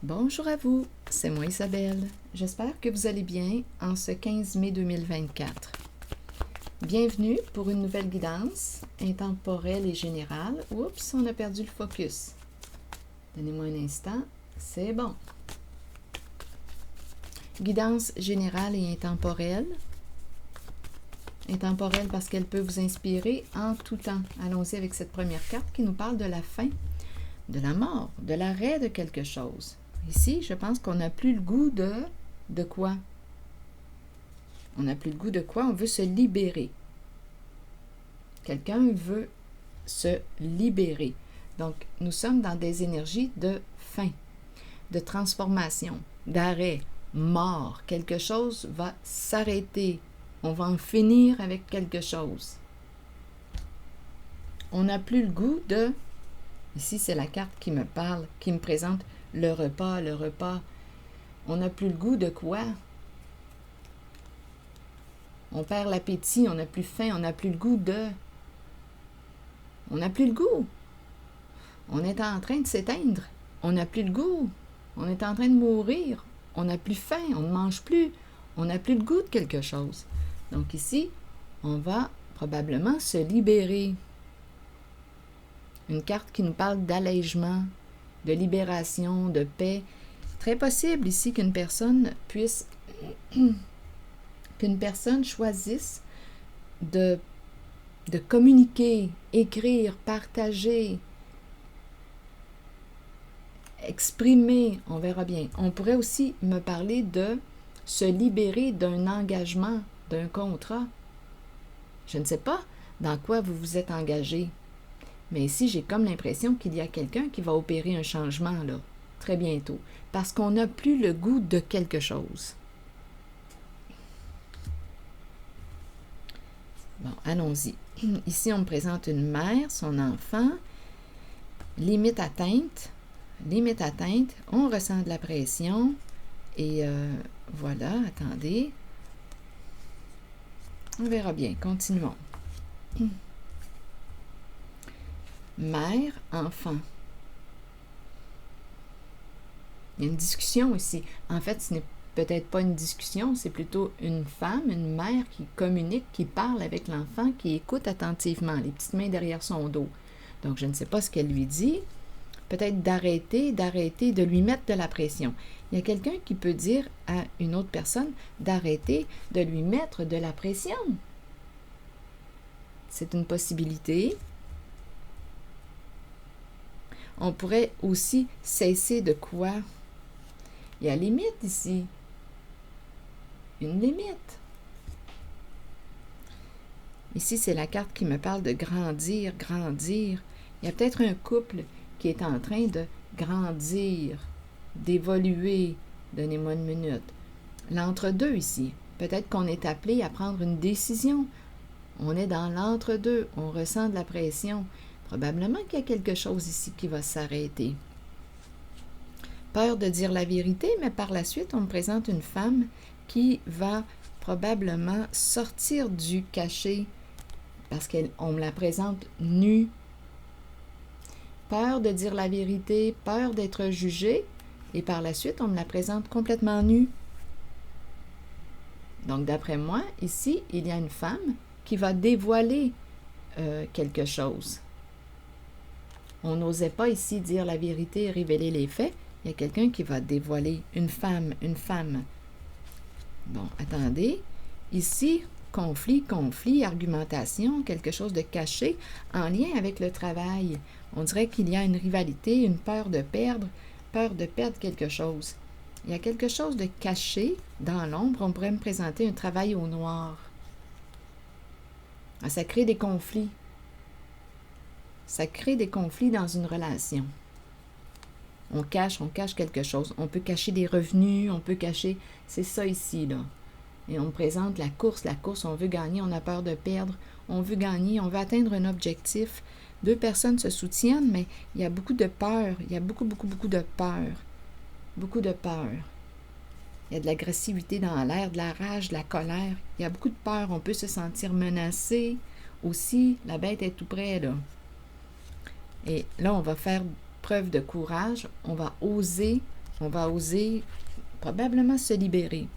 Bonjour à vous, c'est moi Isabelle. J'espère que vous allez bien en ce 15 mai 2024. Bienvenue pour une nouvelle guidance intemporelle et générale. Oups, on a perdu le focus. Donnez-moi un instant, c'est bon. Guidance générale et intemporelle. Intemporelle parce qu'elle peut vous inspirer en tout temps. Allons-y avec cette première carte qui nous parle de la fin, de la mort, de l'arrêt de quelque chose. Ici, je pense qu'on n'a plus le goût de quoi? On n'a plus le goût de quoi? On veut se libérer. Quelqu'un veut se libérer. Donc, nous sommes dans des énergies de fin, de transformation, d'arrêt, mort. Quelque chose va s'arrêter. On va en finir avec quelque chose. On n'a plus le goût de... Ici, c'est la carte qui me parle, qui me présente le repas, le repas. On n'a plus le goût de quoi? On perd l'appétit, on n'a plus faim, on n'a plus le goût de... On n'a plus le goût. On est en train de s'éteindre. On n'a plus le goût. On est en train de mourir. On n'a plus faim, on ne mange plus. On n'a plus le goût de quelque chose. Donc ici, on va probablement se libérer. Une carte qui nous parle d'allègement, de libération, de paix. Très possible ici qu'une personne puisse... qu'une personne choisisse de communiquer, écrire, partager, exprimer, on verra bien. On pourrait aussi me parler de se libérer d'un engagement, d'un contrat. Je ne sais pas dans quoi vous vous êtes engagé, mais ici, j'ai comme l'impression qu'il y a quelqu'un qui va opérer un changement, là, très bientôt, parce qu'on n'a plus le goût de quelque chose. Bon, allons-y. Ici, on me présente une mère, son enfant, limite atteinte, on ressent de la pression, et voilà, attendez. On verra bien, continuons. Mère, enfant. Il y a une discussion ici. En fait, ce n'est peut-être pas une discussion, c'est plutôt une femme, une mère qui communique, qui parle avec l'enfant, qui écoute attentivement, les petites mains derrière son dos. Donc, je ne sais pas ce qu'elle lui dit. Peut-être d'arrêter, de lui mettre de la pression. Il y a quelqu'un qui peut dire à une autre personne d'arrêter de lui mettre de la pression. C'est une possibilité. On pourrait aussi cesser de quoi? Il y a limite ici. Une limite. Ici, c'est la carte qui me parle de grandir. Il y a peut-être un couple qui est en train de grandir, d'évoluer. Donnez-moi une minute. L'entre-deux ici. Peut-être qu'on est appelé à prendre une décision. On est dans l'entre-deux. On ressent de la pression. Probablement qu'il y a quelque chose ici qui va s'arrêter. Peur de dire la vérité, mais par la suite, on me présente une femme qui va probablement sortir du cachet parce qu'on me la présente nue. Peur de dire la vérité, peur d'être jugée, et par la suite, on me la présente complètement nue. Donc, d'après moi, ici, il y a une femme qui va dévoiler quelque chose. On n'osait pas ici dire la vérité et révéler les faits. Il y a quelqu'un qui va dévoiler une femme. Bon, attendez. Ici, conflit, argumentation, quelque chose de caché en lien avec le travail. On dirait qu'il y a une rivalité, une peur de perdre quelque chose. Il y a quelque chose de caché dans l'ombre. On pourrait me présenter un travail au noir. Ça crée des conflits. Ça crée des conflits dans une relation. On cache quelque chose. On peut cacher des revenus, on peut cacher... C'est ça ici, là. Et on me présente la course, on veut gagner, on a peur de perdre, on veut gagner, on veut atteindre un objectif. Deux personnes se soutiennent, mais il y a beaucoup de peur. Il y a beaucoup de peur. Beaucoup de peur. Il y a de l'agressivité dans l'air, de la rage, de la colère. Il y a beaucoup de peur. On peut se sentir menacé. Aussi, la bête est tout près, là. Et là, on va faire preuve de courage. On va oser On va oser probablement se libérer.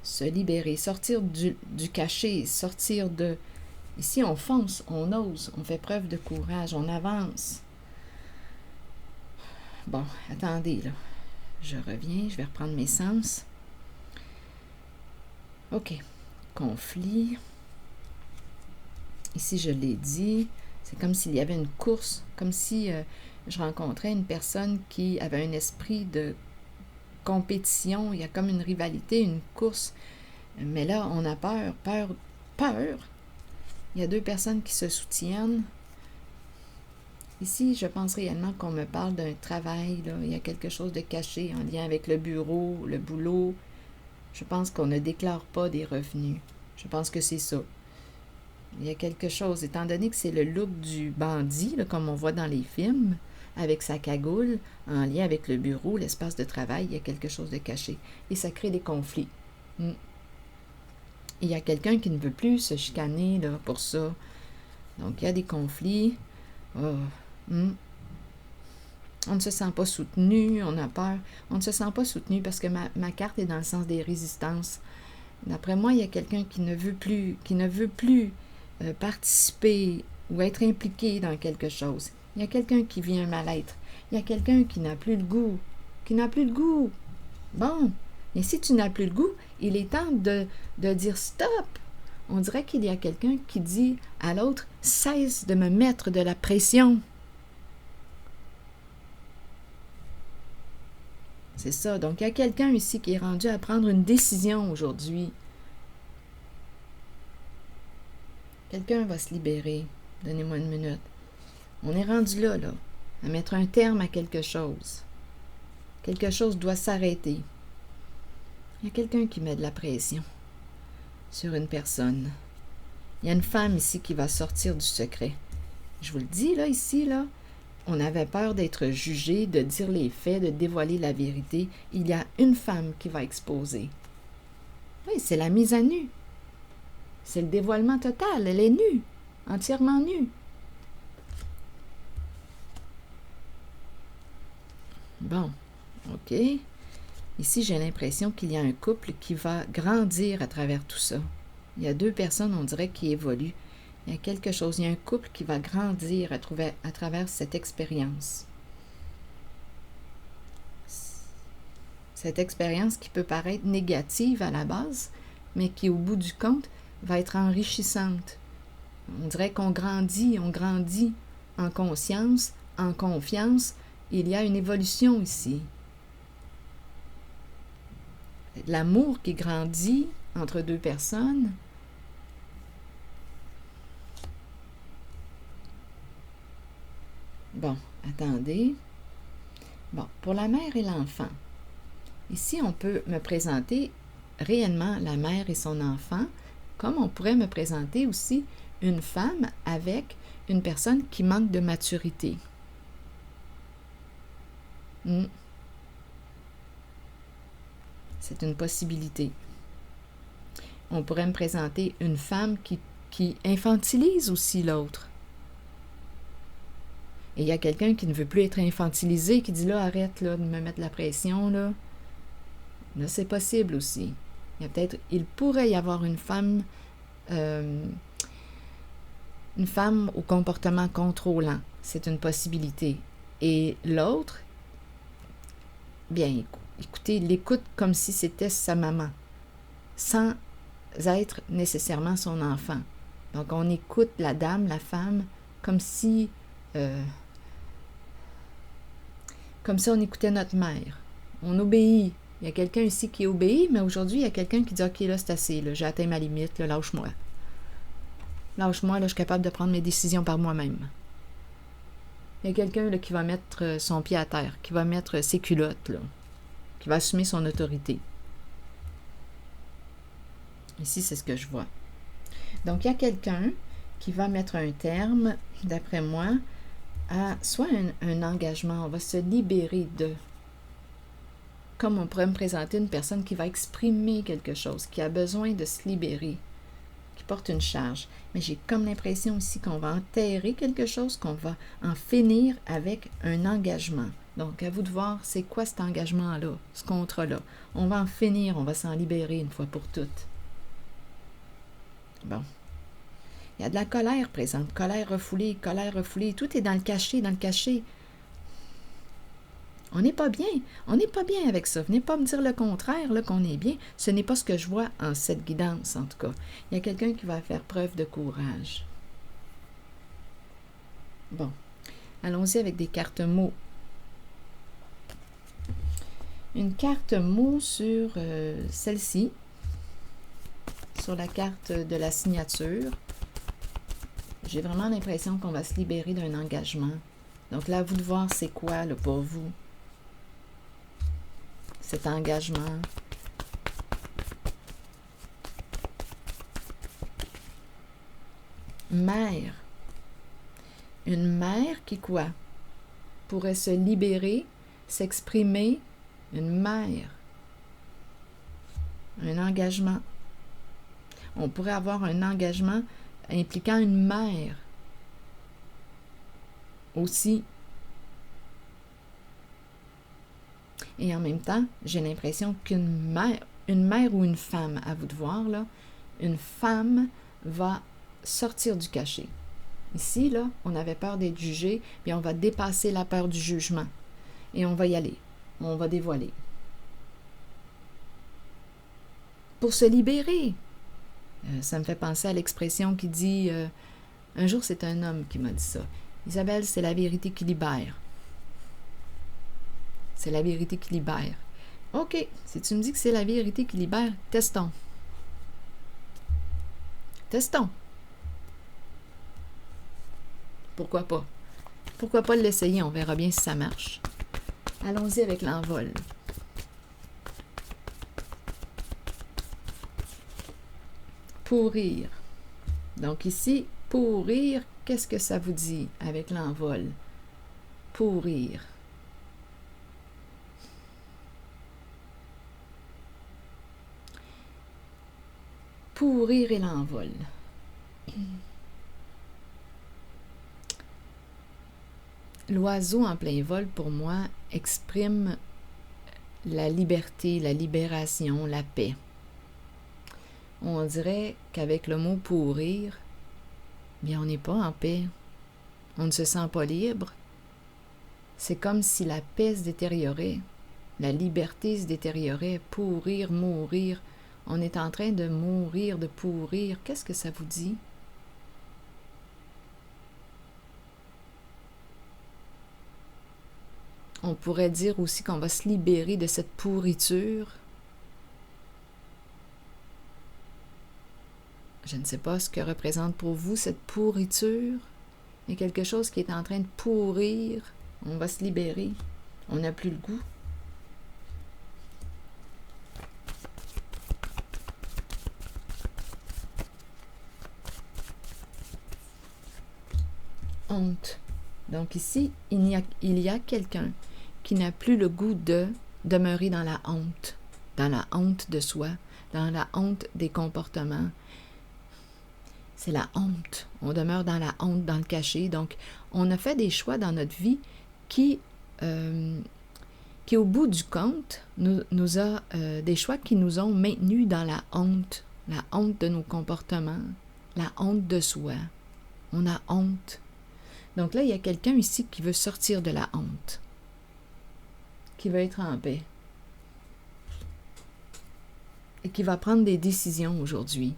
Se libérer, sortir du cachet, sortir de... Ici, on fonce, on ose, on fait preuve de courage, on avance. Bon, attendez, là. Je reviens, je vais reprendre mes sens. OK. Conflit. Ici, je l'ai dit. C'est comme s'il y avait une course, comme si je rencontrais une personne qui avait un esprit de compétition. Il y a comme une rivalité, une course. Mais là, on a peur. Il y a deux personnes qui se soutiennent. Ici, je pense réellement qu'on me parle d'un travail, là. Il y a quelque chose de caché en lien avec le bureau, le boulot. Je pense qu'on ne déclare pas des revenus. Je pense que c'est ça. Il y a quelque chose, étant donné que c'est le look du bandit, là, comme on voit dans les films, avec sa cagoule, en lien avec le bureau, l'espace de travail, il y a quelque chose de caché. Et ça crée des conflits. Il y a quelqu'un qui ne veut plus se chicaner là, pour ça. Donc, il y a des conflits. On ne se sent pas soutenu, on a peur. On ne se sent pas soutenu parce que ma carte est dans le sens des résistances. D'après moi, il y a quelqu'un qui ne veut plus participer ou être impliqué dans quelque chose. Il y a quelqu'un qui vit un mal-être. Il y a quelqu'un qui n'a plus le goût. Bon, et si tu n'as plus le goût, il est temps de dire stop. On dirait qu'il y a quelqu'un qui dit à l'autre, cesse de me mettre de la pression. C'est ça. Donc, il y a quelqu'un ici qui est rendu à prendre une décision aujourd'hui. Quelqu'un va se libérer. Donnez-moi une minute. On est rendu là, à mettre un terme à quelque chose. Quelque chose doit s'arrêter. Il y a quelqu'un qui met de la pression sur une personne. Il y a une femme ici qui va sortir du secret. Je vous le dis, là, ici, là, on avait peur d'être jugé, de dire les faits, de dévoiler la vérité. Il y a une femme qui va exposer. Oui, c'est la mise à nu. C'est le dévoilement total. Elle est nue, entièrement nue. Bon, OK. Ici, j'ai l'impression qu'il y a un couple qui va grandir à travers tout ça. Il y a deux personnes, on dirait, qui évoluent. Il y a quelque chose, il y a un couple qui va grandir à travers cette expérience. Cette expérience qui peut paraître négative à la base, mais qui, au bout du compte, va être enrichissante. On dirait qu'on grandit en conscience, en confiance. Il y a une évolution ici. L'amour qui grandit entre deux personnes. Bon, attendez. Bon, pour la mère et l'enfant. Ici, on peut me présenter réellement la mère et son enfant, comme on pourrait me présenter aussi une femme avec une personne qui manque de maturité. C'est une possibilité. On pourrait me présenter une femme qui infantilise aussi l'autre. Et il y a quelqu'un qui ne veut plus être infantilisé, qui dit là, arrête là, de me mettre la pression. Là, c'est possible aussi. Il pourrait y avoir une femme au comportement contrôlant. C'est une possibilité. Et l'autre, bien, écoutez, il l'écoute comme si c'était sa maman, sans être nécessairement son enfant. Donc, on écoute la dame, la femme, comme si on écoutait notre mère. On obéit. Il y a quelqu'un ici qui obéit, mais aujourd'hui, il y a quelqu'un qui dit « Ok, là, c'est assez, là, j'ai atteint ma limite, là, lâche-moi. Lâche-moi, là, je suis capable de prendre mes décisions par moi-même. » Il y a quelqu'un là, qui va mettre son pied à terre, qui va mettre ses culottes, là, qui va assumer son autorité. Ici, c'est ce que je vois. Donc, il y a quelqu'un qui va mettre un terme, d'après moi, à soit un engagement. On va se libérer de... Comme on pourrait me présenter une personne qui va exprimer quelque chose, qui a besoin de se libérer, qui porte une charge. Mais j'ai comme l'impression aussi qu'on va enterrer quelque chose, qu'on va en finir avec un engagement. Donc, à vous de voir, c'est quoi cet engagement-là, ce contrat-là. On va en finir, on va s'en libérer une fois pour toutes. Bon. Il y a de la colère présente, colère refoulée, tout est dans le caché, On n'est pas bien, avec ça. Venez pas me dire le contraire, là, qu'on est bien. Ce n'est pas ce que je vois en cette guidance, en tout cas. Il y a quelqu'un qui va faire preuve de courage. Bon, allons-y avec des cartes mots. Une carte mot sur celle-ci, sur la carte de la signature. J'ai vraiment l'impression qu'on va se libérer d'un engagement. Donc là, à vous de voir c'est quoi là, pour vous, cet engagement. Mère. Une mère qui quoi? Pourrait se libérer, s'exprimer. Une mère. Un engagement. On pourrait avoir un engagement impliquant une mère aussi. Et en même temps, j'ai l'impression qu'une mère ou une femme, à vous de voir, là, une femme va sortir du cachet. Ici, là, on avait peur d'être jugé, puis on va dépasser la peur du jugement. Et on va y aller. On va dévoiler. Pour se libérer. Ça me fait penser à l'expression qui dit... un jour, c'est un homme qui m'a dit ça. Isabelle, c'est la vérité qui libère. C'est la vérité qui libère. OK, si tu me dis que c'est la vérité qui libère, testons. Testons. Pourquoi pas? Pourquoi pas l'essayer? On verra bien si ça marche. Allons-y avec l'envol. Pourrir. Donc ici, pourrir, qu'est-ce que ça vous dit avec l'envol? Pourrir. Pourrir et l'envol. L'oiseau en plein vol, pour moi, exprime la liberté, la libération, la paix. On dirait qu'avec le mot « pourrir », bien, on n'est pas en paix. On ne se sent pas libre. C'est comme si la paix se détériorait, la liberté se détériorait, pourrir, mourir. On est en train de mourir, de pourrir. Qu'est-ce que ça vous dit? On pourrait dire aussi qu'on va se libérer de cette pourriture. Je ne sais pas ce que représente pour vous cette pourriture. Il y a quelque chose qui est en train de pourrir. On va se libérer. On n'a plus le goût. Honte. Donc ici, il y a quelqu'un qui n'a plus le goût de demeurer dans la honte de soi, dans la honte des comportements. C'est la honte. On demeure dans la honte, dans le cachet. Donc, on a fait des choix dans notre vie qui au bout du compte, nous a des choix qui nous ont maintenus dans la honte de nos comportements, la honte de soi. On a honte. Donc là, il y a quelqu'un ici qui veut sortir de la honte, qui veut être en paix et qui va prendre des décisions aujourd'hui,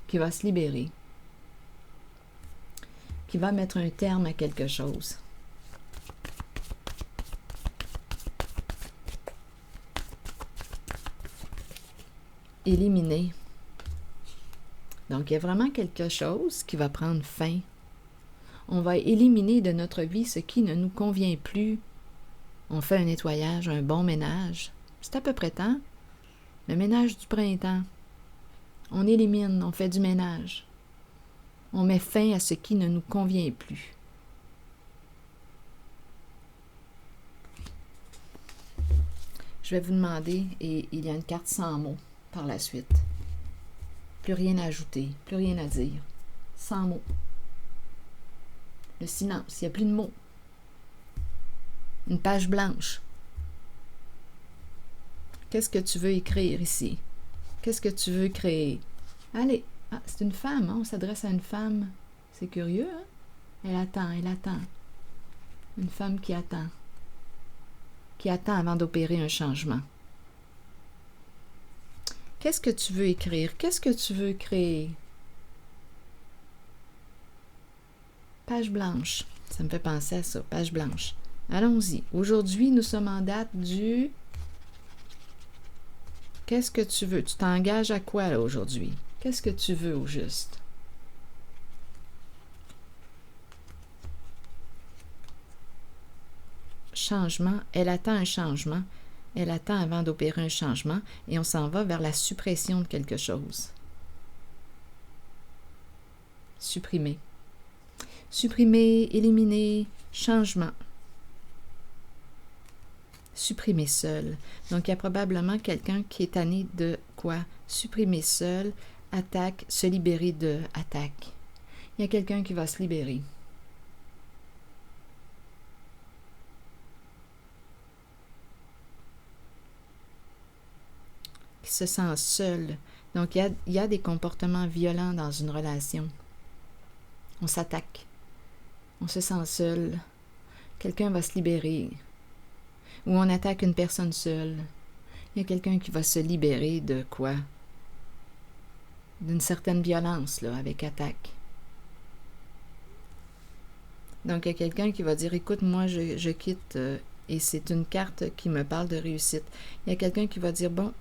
qui va se libérer, qui va mettre un terme à quelque chose. Éliminer. Donc, il y a vraiment quelque chose qui va prendre fin. On va éliminer de notre vie ce qui ne nous convient plus. On fait un nettoyage, un bon ménage. C'est à peu près temps. Le ménage du printemps. On élimine, on fait du ménage. On met fin à ce qui ne nous convient plus. Je vais vous demander, et il y a une carte sans mots par la suite. Plus rien à ajouter, plus rien à dire. Sans mots. Le silence, il n'y a plus de mots. Une page blanche. Qu'est-ce que tu veux écrire ici? Qu'est-ce que tu veux créer? Allez, c'est une femme, hein? On s'adresse à une femme. C'est curieux, hein? Elle attend, elle attend. Une femme qui attend. Qui attend avant d'opérer un changement. Qu'est-ce que tu veux écrire? Qu'est-ce que tu veux créer? Page blanche. Ça me fait penser à ça, page blanche. Allons-y. Aujourd'hui, nous sommes en date du... Qu'est-ce que tu veux? Tu t'engages à quoi, là, aujourd'hui? Qu'est-ce que tu veux, au juste? Changement. Elle attend un changement. Elle attend avant d'opérer un changement. Et on s'en va vers la suppression de quelque chose. Supprimer. Supprimer, éliminer, changement. Supprimer seul. Donc, il y a probablement quelqu'un qui est tanné de quoi? Supprimer seul, attaque, se libérer de attaque. Il y a quelqu'un qui va se libérer. Qui se sent seul. Donc, il y a des comportements violents dans une relation. On s'attaque. On se sent seul. Quelqu'un va se libérer. Ou on attaque une personne seule. Il y a quelqu'un qui va se libérer de quoi? D'une certaine violence, là, avec attaque. Donc, il y a quelqu'un qui va dire, écoute, moi, je quitte, et c'est une carte qui me parle de réussite. Il y a quelqu'un qui va dire, bon,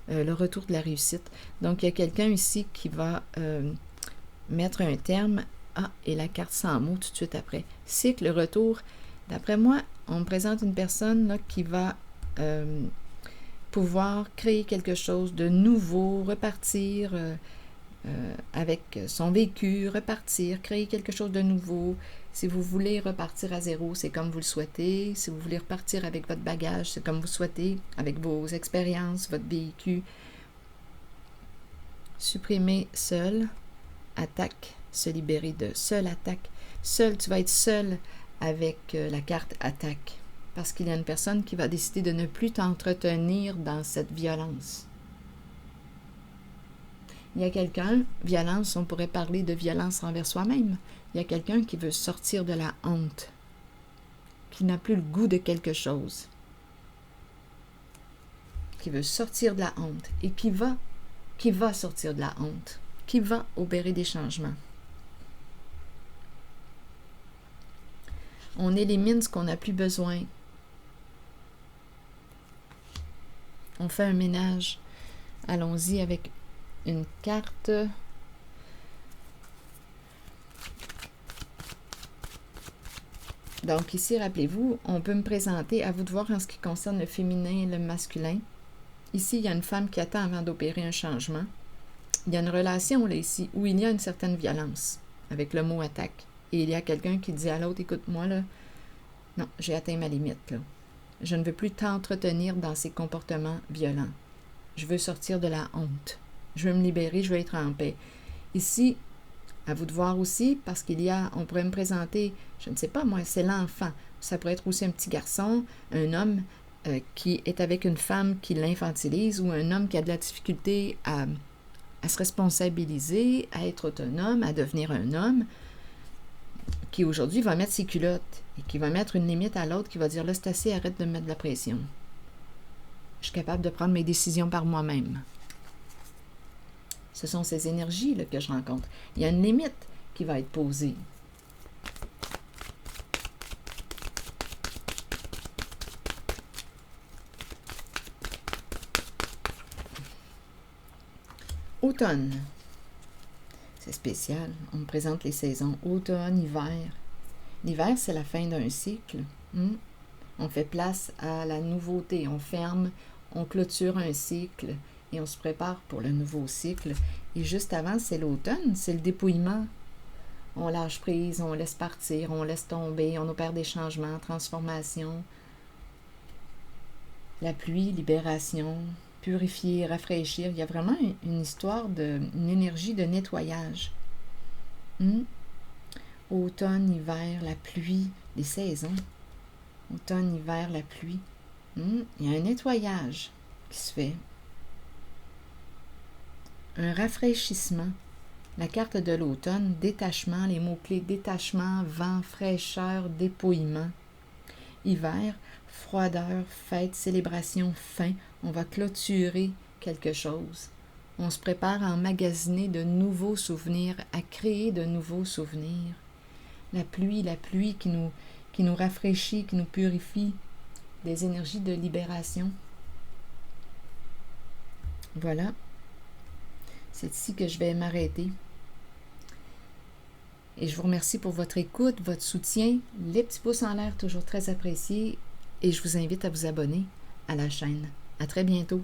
le retour de la réussite. Donc, il y a quelqu'un ici qui va mettre un terme. Et la carte sans mots tout de suite après. Cycle, retour. D'après moi, on me présente une personne là, qui va pouvoir créer quelque chose de nouveau, repartir avec son vécu, repartir, créer quelque chose de nouveau. Si vous voulez repartir à zéro, c'est comme vous le souhaitez. Si vous voulez repartir avec votre bagage, c'est comme vous souhaitez, avec vos expériences, votre vécu. Supprimer seul, attaque. Se libérer de seul attaque. Seul, tu vas être seul avec la carte attaque. Parce qu'il y a une personne qui va décider de ne plus t'entretenir dans cette violence. Il y a quelqu'un, violence, on pourrait parler de violence envers soi-même. Il y a quelqu'un qui veut sortir de la honte. Qui n'a plus le goût de quelque chose. Qui veut sortir de la honte. Et qui va sortir de la honte. Qui va opérer des changements. On élimine ce qu'on n'a plus besoin. On fait un ménage. Allons-y avec une carte. Donc ici, rappelez-vous, on peut me présenter, à vous de voir en ce qui concerne le féminin et le masculin. Ici, il y a une femme qui attend avant d'opérer un changement. Il y a une relation là ici où il y a une certaine violence avec le mot attaque. Et il y a quelqu'un qui dit à l'autre, écoute-moi, là, non, j'ai atteint ma limite, là. Je ne veux plus t'entretenir dans ces comportements violents. Je veux sortir de la honte. Je veux me libérer, je veux être en paix. Ici, à vous de voir aussi, parce qu'il y a, on pourrait me présenter, je ne sais pas moi, c'est l'enfant. Ça pourrait être aussi un petit garçon, un homme qui est avec une femme qui l'infantilise ou un homme qui a de la difficulté à se responsabiliser, à être autonome, à devenir un homme, qui aujourd'hui va mettre ses culottes et qui va mettre une limite à l'autre, qui va dire là c'est assez, arrête de me mettre de la pression. Je suis capable de prendre mes décisions par moi-même. Ce sont ces énergies là, que je rencontre. Il y a une limite qui va être posée. Automne. C'est spécial. On me présente les saisons. Automne, hiver. L'hiver, c'est la fin d'un cycle. On fait place à la nouveauté. On ferme, on clôture un cycle et on se prépare pour le nouveau cycle. Et juste avant, c'est l'automne, c'est le dépouillement. On lâche prise, on laisse partir, on laisse tomber, on opère des changements, transformations. La pluie, libération. purifier, rafraîchir. Il y a vraiment une histoire une énergie de nettoyage. Automne, hiver, la pluie, les saisons. Automne, hiver, la pluie. Il y a un nettoyage qui se fait. Un rafraîchissement. La carte de l'automne, détachement, les mots-clés détachement, vent, fraîcheur, dépouillement. Hiver, froideur, fête, célébration, fin. On va clôturer quelque chose. On se prépare à emmagasiner de nouveaux souvenirs, à créer de nouveaux souvenirs. La pluie qui nous rafraîchit, qui nous purifie, des énergies de libération. Voilà. C'est ici que je vais m'arrêter. Et je vous remercie pour votre écoute, votre soutien, les petits pouces en l'air toujours très appréciés. Et je vous invite à vous abonner à la chaîne. À très bientôt.